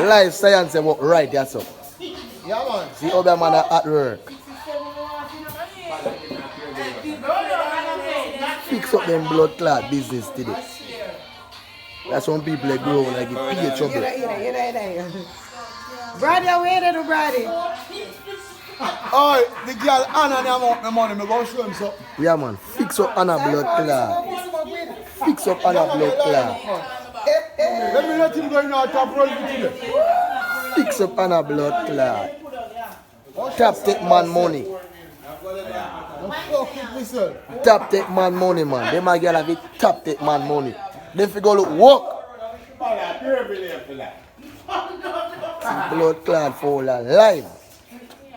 Life science about right, that's up. Yeah, man. See how that man at work. Fix up them blood clot business today. That's when people are growing like it pay trouble. Brother, where did you, brother? Alright, the girl Anna them out my money, me go show him something. Yeah man, fix up Anna blood clot. Fix up Anna blood clot. Let me let him go in our top roll today. Fix up Anna blood clot. Tap take man money. Fuck it, listen. Tap take man money, man. Them a girl have it tap take man money. Then fi go look work. Blood clot for all alive.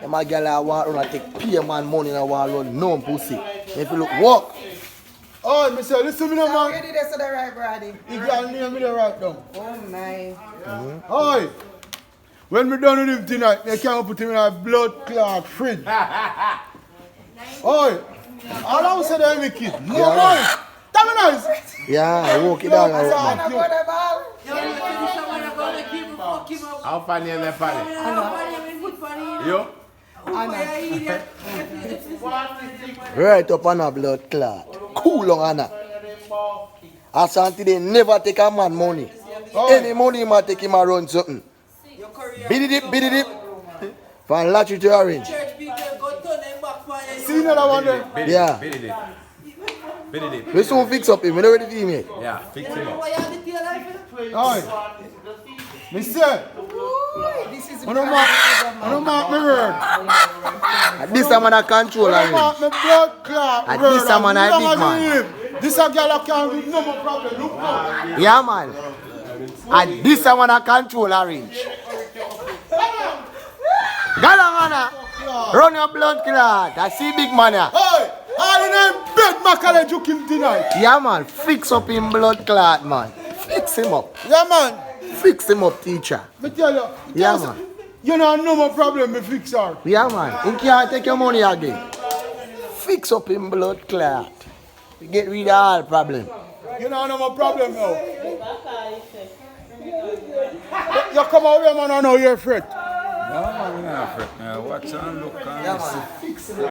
Them a girl a want run take pay man money and want run no pussy. Then fi look work. Alright, me say, listen me now, Where man. did they say the right, brother? The girl name me there right now. Oh, my. Alright. When we done with him tonight, me can't put him in a blood clot fridge. Alright. All I say to every kid, no man. Tell me nice. Yeah, walk it down. Wanna Right, go the ball? How funny is that funny? Yo? right up on a blood clot. Cool on Anna. Asante they never take a man money. Any money him a take him a run something. Biddy dip. From Latry to Orange. See another one there. Yeah. Biddy dip. We soon fix up him. We not ready for him yet. Yeah, fix him up. Alright. Me say, This is I don't mark my word. At this time man a control I don't mark Orange. my blood clot At word. this time, man, I And big long as man. he live, this a girl that can't do no more problem. Look now. Yeah man. At this time man a control Orange. Galang Anna. Run your blood clot. I see big man here. Hey, all in them bed Macaulay juke him tonight. Yeah man. Fix up him blood clot man. Fix him up. Yeah, man. Fix him up teacher. Me tell you. Yeah man. You know no more problem me fix her. Yeah man. He can't take your money again. Fix up him blood clot. Get rid of all problem. You know no more problem now. You come out here man, I know you're afraid. No, man, we're not afraid. Watch and look and see.